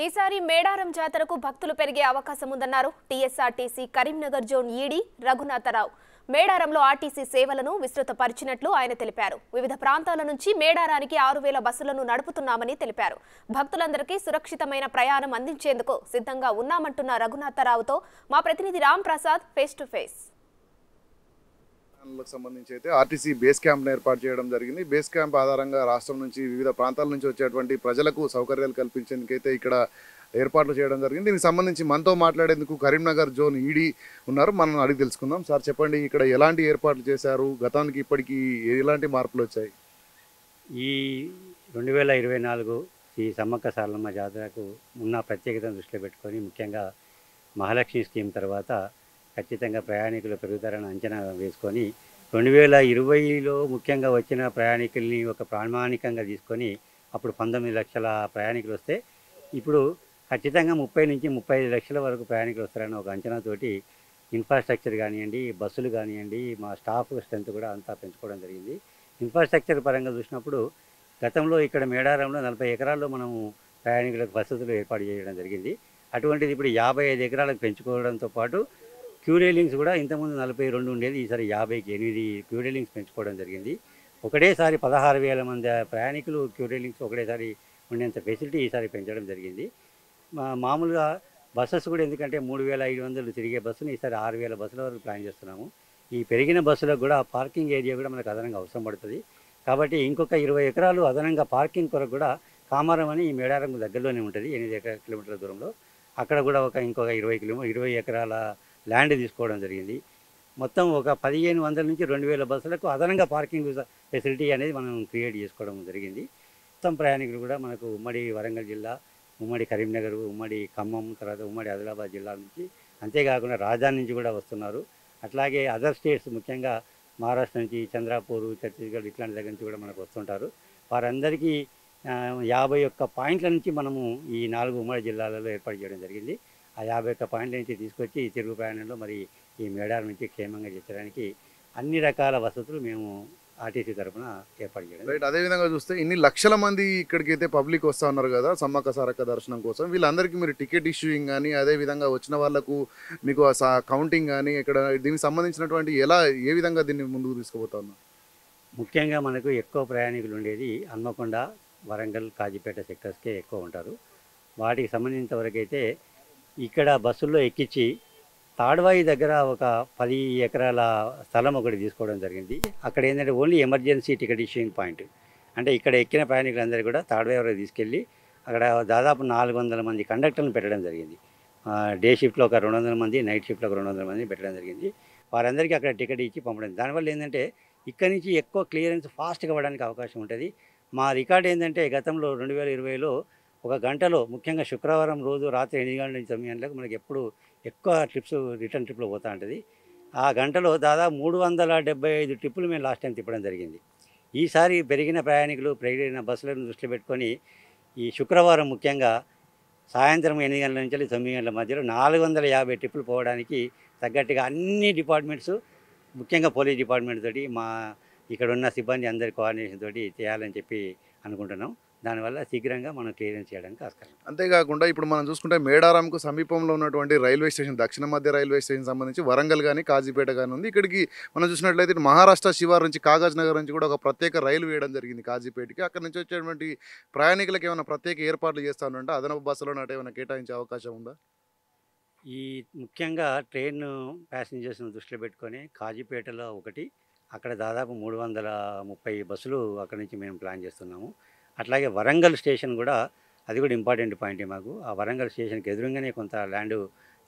ఈసారి మేడారం జాతరకు భక్తులు పెరిగే అవకాశం ఉందన్నారు TSRTC Karimnagar zone ED Raghunatharao. మేడారంలో ఆర్టీసీ సేవలను విస్తృతపరిచినట్లు ఆయన తెలిపారు. వివిధ ప్రాంతాల నుంచి మేడారానికి 6000 బస్సులను నడుపుతున్నామని తెలిపారు. భక్తులందరికీ సురక్షితమైన ప్రయాణం అందించేందుకు సిద్ధంగా ఉన్నామంటున్న రఘునాథరావుతో మా ప్రతినిధి Ram Prasad face to face. సంబంధించి అయితే ఆర్టీసీ బేస్ క్యాంప్ ఏర్పాటు చేయడం జరిగింది. బేస్ క్యాంప్ ఆధారంగా రాష్ట్రం నుంచి వివిధ ప్రాంతాల నుంచి వచ్చేటువంటి ప్రజలకు సౌకర్యాలు కల్పించేందుకైతే ఇక్కడ ఏర్పాట్లు చేయడం జరిగింది. దీనికి సంబంధించి మనతో మాట్లాడేందుకు కరీంనగర్ జోన్ ఈడీ ఉన్నారు. మనం అడిగి తెలుసుకుందాం. సార్ చెప్పండి, ఇక్కడ ఎలాంటి ఏర్పాట్లు చేశారు, గతానికి ఇప్పటికీ ఎలాంటి మార్పులు వచ్చాయి? ఈ 2024 ఈ సమ్మక్క సారలమ్మ జాతరకు ఉన్న ప్రత్యేకతను దృష్టిలో పెట్టుకొని ముఖ్యంగా మహాలక్ష్మి స్కీమ్ తర్వాత ఖచ్చితంగా ప్రయాణికులు పెరుగుతారని అంచనా వేసుకొని 2020లో ముఖ్యంగా వచ్చిన ప్రయాణికుల్ని ఒక ప్రామాణికంగా తీసుకొని అప్పుడు 19 లక్షల ప్రయాణికులు వస్తే ఇప్పుడు ఖచ్చితంగా 30 నుంచి 35 లక్షల వరకు ప్రయాణికులు వస్తారని ఒక అంచనాతోటి ఇన్ఫ్రాస్ట్రక్చర్ కానివ్వండి, బస్సులు కానివ్వండి, మా స్టాఫ్ స్ట్రెంత్ కూడా అంతా పెంచుకోవడం జరిగింది. ఇన్ఫ్రాస్ట్రక్చర్ పరంగా చూసినప్పుడు గతంలో ఇక్కడ మేడారంలో 40 ఎకరాల్లో మనము ప్రయాణికులకు వసతులు ఏర్పాటు చేయడం జరిగింది. అటువంటిది ఇప్పుడు 55 ఎకరాలకు పెంచుకోవడంతో పాటు క్యూ రైలింగ్స్ కూడా ఇంతకుముందు 42 ఉండేది, ఈసారి 50కి 8 క్యూ రైలింగ్స్ పెంచుకోవడం జరిగింది. ఒకటేసారి 16,000 మంది ప్రయాణికులు క్యూ రైలింగ్స్ ఒకటేసారి ఉండేంత ఫెసిలిటీ ఈసారి పెంచడం జరిగింది. మామూలుగా బస్సెస్ కూడా ఎందుకంటే 3,500 తిరిగే బస్సులు ఈసారి 6,000 బస్సుల వరకు ప్లాన్ చేస్తున్నాము. ఈ పెరిగిన బస్సులకు కూడా పార్కింగ్ ఏరియా కూడా మనకు అదనంగా అవసరం పడుతుంది. కాబట్టి ఇంకొక 20 ఎకరాలు అదనంగా పార్కింగ్ కొరకు కూడా కామారం అని ఈ మేడారం దగ్గరలోనే ఉంటుంది, 8 కిలోమీటర్ల దూరంలో. అక్కడ కూడా ఇంకొక 20 ఎకరాల ల్యాండ్ తీసుకోవడం జరిగింది. మొత్తం ఒక 1,500 నుంచి 2,000 బస్సులకు అదనంగా పార్కింగ్ ఫెసిలిటీ అనేది మనం క్రియేట్ చేసుకోవడం జరిగింది. మొత్తం ప్రయాణికులు కూడా మనకు ఉమ్మడి వరంగల్ జిల్లా, ఉమ్మడి కరీంనగర్, ఉమ్మడి ఖమ్మం, తర్వాత ఉమ్మడి ఆదిలాబాద్ జిల్లా నుంచి, అంతేకాకుండా రాజధాని నుంచి కూడా వస్తున్నారు. అట్లాగే అదర్ స్టేట్స్ ముఖ్యంగా మహారాష్ట్ర నుంచి, చంద్రాపూర్, ఛత్తీస్గఢ్ ఇట్లాంటి దగ్గర నుంచి కూడా మనకు వస్తుంటారు. వారందరికీ 51 పాయింట్ల నుంచి మనము ఈ 4 ఉమ్మడి జిల్లాలలో ఏర్పాటు చేయడం జరిగింది. ఆ 51 పాయింట్ల నుంచి తీసుకొచ్చి ఈ తిరుగు ప్రయాణంలో మరి ఈ మేడారం నుంచి క్షేమంగా చేర్చడానికి అన్ని రకాల వసతులు మేము ఆర్టీసీ తరఫున ఏర్పాటు చేయడం. రైట్. అదేవిధంగా చూస్తే ఇన్ని లక్షల మంది ఇక్కడికైతే పబ్లిక్ వస్తూ ఉన్నారు కదా సమ్మక్క సారక్క దర్శనం కోసం, వీళ్ళందరికీ మీరు టికెట్ ఇష్యూయింగ్ కానీ, అదేవిధంగా వచ్చిన వాళ్ళకు మీకు కౌంటింగ్ కానీ, ఇక్కడ దీనికి సంబంధించినటువంటి ఏ విధంగా దీన్ని ముందుకు తీసుకుపోతా ఉన్నారు? ముఖ్యంగా మనకు ఎక్కువ ప్రయాణికులు ఉండేది హన్మకొండ, వరంగల్, కాజీపేట సెక్టర్స్కే ఎక్కువ ఉంటారు. వాటికి సంబంధించిన వరకు అయితే ఇక్కడ బస్సుల్లో ఎక్కించి తాడ్వాయి దగ్గర ఒక 10 ఎకరాల స్థలం ఒకటి తీసుకోవడం జరిగింది. అక్కడ ఏంటంటే only emergency ticket issuing point. అంటే ఇక్కడ ఎక్కిన ప్రయాణికులందరూ కూడా తాడ్వాయి వరకు తీసుకెళ్ళి అక్కడ దాదాపు 400 మంది కండక్టర్లను పెట్టడం జరిగింది. డే షిఫ్ట్లో ఒక 200 మంది, నైట్ షిఫ్ట్లో ఒక 200 మంది పెట్టడం జరిగింది. వారందరికీ అక్కడ టికెట్ ఇచ్చి పంపడం. దానివల్ల ఏంటంటే ఇక్కడి నుంచి ఎక్కువ క్లియరెన్స్ ఫాస్ట్గా అవ్వడానికి అవకాశం ఉంటుంది. మా రికార్డ్ ఏంటంటే గతంలో 2020లో ఒక గంటలో ముఖ్యంగా శుక్రవారం రోజు రాత్రి 8 గంటల నుంచి 9 గంటలకు మనకి ఎప్పుడు ఎక్కువ రిటర్న్ ట్రిప్లో పోతూ ఉంటుంది. ఆ గంటలో దాదాపు 375 ట్రిప్పులు మేము లాస్ట్ టైం తిప్పడం జరిగింది. ఈసారి పెరిగిన పెరిగిన బస్సులను దృష్టిలో పెట్టుకొని ఈ శుక్రవారం ముఖ్యంగా సాయంత్రం 8 గంటల నుంచి 9 గంటల మధ్యలో 450 ట్రిప్పులు పోవడానికి తగ్గట్టుగా అన్ని డిపార్ట్మెంట్స్, ముఖ్యంగా పోలీస్ డిపార్ట్మెంట్ తోటి ఇక్కడ ఉన్న సిబ్బంది అందరి కోఆర్డినేషన్ తోటి చేయాలని చెప్పి అనుకుంటున్నాం. దానివల్ల శీఘ్రంగా మనం క్లియరెన్స్ చేయడానికి ఆస్కారం. అంతేకాకుండా ఇప్పుడు మనం చూసుకుంటే మేడారంకు సమీపంలో ఉన్నటువంటి రైల్వే స్టేషన్, దక్షిణ మధ్య రైల్వే స్టేషన్ సంబంధించి వరంగల్ కానీ, కాజీపేట కానీ ఉంది. ఇక్కడికి మనం చూసినట్లయితే మహారాష్ట్ర శివారు నుంచి, కాగజ్ నగర్ నుంచి కూడా ఒక ప్రత్యేక రైలు వేయడం జరిగింది కాజీపేటకి. అక్కడ నుంచి వచ్చేటువంటి ప్రయాణికులకు ఏమైనా ప్రత్యేక ఏర్పాట్లు చేస్తానంటే అదనపు బస్సులో నాటి ఏమైనా కేటాయించే అవకాశం ఉందా? ఈ ముఖ్యంగా ట్రైన్ ప్యాసింజర్స్ను దృష్టిలో పెట్టుకొని కాజీపేటలో ఒకటి, అక్కడ దాదాపు 330 బస్సులు అక్కడ నుంచి మేము ప్లాన్ చేస్తున్నాము. అట్లాగే వరంగల్ స్టేషన్ కూడా, అది కూడా ఇంపార్టెంట్ పాయింటే మాకు. ఆ వరంగల్ స్టేషన్కి ఎదురుగానే కొంత ల్యాండ్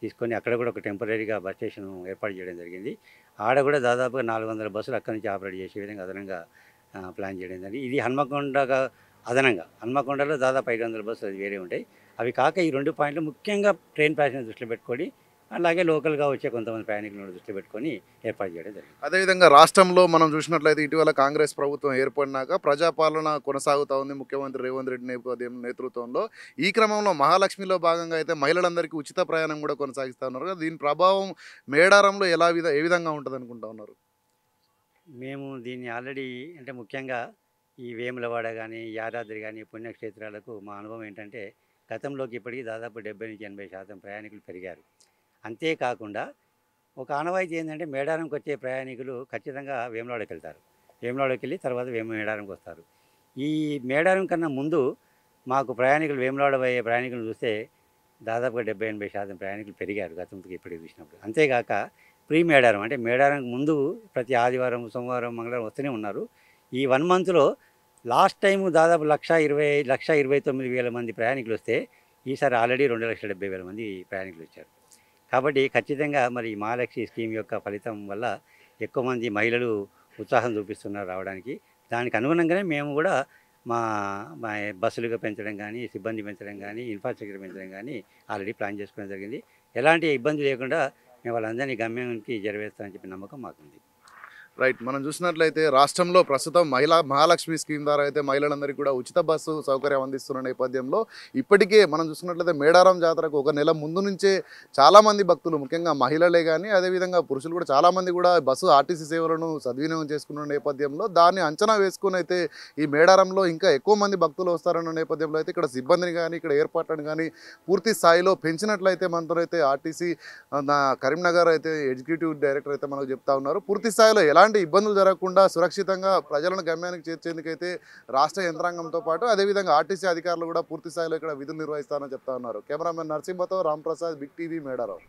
తీసుకొని అక్కడ కూడా ఒక టెంపరీగా బస్ స్టేషన్ ఏర్పాటు చేయడం జరిగింది. ఆడ కూడా దాదాపుగా 400 బస్సులు అక్కడి నుంచి ఆపరేట్ చేసే విధంగా అదనంగా ప్లాన్ చేయడం జరిగింది. ఇది హన్మకొండగా అదనంగా, హన్మకొండలో దాదాపు 500 బస్సులు అది వేరే ఉంటాయి. అవి కాక ఈ 2 పాయింట్లు ముఖ్యంగా ట్రైన్ ప్యాసింజర్ దృష్టిలో పెట్టుకొని, అలాగే లోకల్గా వచ్చే కొంతమంది ప్రయాణికులను దృష్టిలో పెట్టుకొని ఏర్పాటు చేయడం జరిగింది. అదేవిధంగా రాష్ట్రంలో మనం చూసినట్లయితే ఇటీవల కాంగ్రెస్ ప్రభుత్వం ఏర్పడినాక ప్రజాపాలన కొనసాగుతూ ఉంది ముఖ్యమంత్రి రేవంత్ రెడ్డి నేతృత్వంలో. ఈ క్రమంలో మహాలక్ష్మిలో భాగంగా అయితే మహిళలందరికీ ఉచిత ప్రయాణం కూడా కొనసాగిస్తూ ఉన్నారు కదా, దీని ప్రభావం మేడారంలో ఏ విధంగా ఉంటుంది అనుకుంటా ఉన్నారు? మేము దీన్ని ఆల్రెడీ అంటే ముఖ్యంగా ఈ వేములవాడ కానీ, యాదాద్రి కానీ పుణ్యక్షేత్రాలకు మా అనుభవం ఏంటంటే గతంలోకి ఇప్పటికీ దాదాపు 70 నుంచి 80% ప్రయాణికులు పెరిగారు. అంతేకాకుండా ఒక ఆనవాయితీ ఏంటంటే మేడారంకి వచ్చే ప్రయాణికులు ఖచ్చితంగా వేములవాడకి వెళ్తారు. వేములవాడకి వెళ్ళి తర్వాత మేడారంకి వస్తారు. ఈ మేడారం కన్నా ముందు మాకు ప్రయాణికులు వేములవాడ పోయే ప్రయాణికులను చూస్తే దాదాపుగా 70-80% ప్రయాణికులు పెరిగారు గతంతో ఇప్పటికి చూసినప్పుడు. అంతేగాక ప్రీ మేడారం అంటే మేడారంకి ముందు ప్రతి ఆదివారం, సోమవారం, మంగళవారం వస్తూనే ఉన్నారు. ఈ 1 మంత్లో లాస్ట్ టైము దాదాపు 1,29,000 మంది ప్రయాణికులు వస్తే ఈసారి ఆల్రెడీ 2,70,000 మంది ప్రయాణికులు వచ్చారు. కాబట్టి ఖచ్చితంగా మరి మహాలక్ష్మి స్కీమ్ యొక్క ఫలితం వల్ల ఎక్కువ మంది మహిళలు ఉత్సాహం చూపిస్తున్నారు రావడానికి. దానికి అనుగుణంగానే మేము కూడా మా మా బస్సులుగా పెంచడం కానీ, సిబ్బంది పెంచడం కానీ, ఇన్ఫ్రాస్ట్రక్చర్ పెంచడం కానీ ఆల్రెడీ ప్లాన్ చేసుకోవడం జరిగింది. ఎలాంటి ఇబ్బంది లేకుండా మేము వాళ్ళందరినీ గమ్యానికి చేరవేస్తామని చెప్పి నమ్మకం మాకుంది. రైట్. మనం చూసినట్లయితే రాష్ట్రంలో ప్రస్తుతం మహాలక్ష్మి స్కీమ్ ద్వారా అయితే మహిళలందరికీ కూడా ఉచిత బస్సు సౌకర్యం అందిస్తున్న నేపథ్యంలో ఇప్పటికే మనం చూసుకున్నట్లయితే మేడారం జాతరకు 1 నెల ముందు నుంచే చాలామంది భక్తులు, ముఖ్యంగా మహిళలే కానీ అదేవిధంగా పురుషులు కూడా చాలామంది కూడా బస్సు ఆర్టీసీ సేవలను సద్వినియోగం చేసుకున్న నేపథ్యంలో దాన్ని అంచనా వేసుకుని అయితే ఈ మేడారంలో ఇంకా ఎక్కువ మంది భక్తులు వస్తారన్న నేపథ్యంలో అయితే ఇక్కడ సిబ్బందిని కానీ ఇక్కడ ఏర్పాట్లను కానీ పూర్తి స్థాయిలో పెంచినట్లయితే మనతో అయితే ఆర్టీసీ కరీంనగర్ అయితే ఎగ్జిక్యూటివ్ డైరెక్టర్ అయితే మనకు చెప్తా ఉన్నారు. పూర్తి స్థాయిలో ఎలాంటి ఇబ్బందులు జరగకుండా సురక్షితంగా ప్రజలను గమ్యానికి చేర్చేందుకైతే రాష్ట్ర యంత్రాంగంతో పాటు అదేవిధంగా ఆర్టీసీ అధికారులు కూడా పూర్తి స్థాయిలో ఇక్కడ విధులు నిర్వహిస్తారని చెప్తా ఉన్నారు. కెమెరామెన్ నరసింహతో రాంప్రసాద్, బిగ్ టీవీ, మేడారం.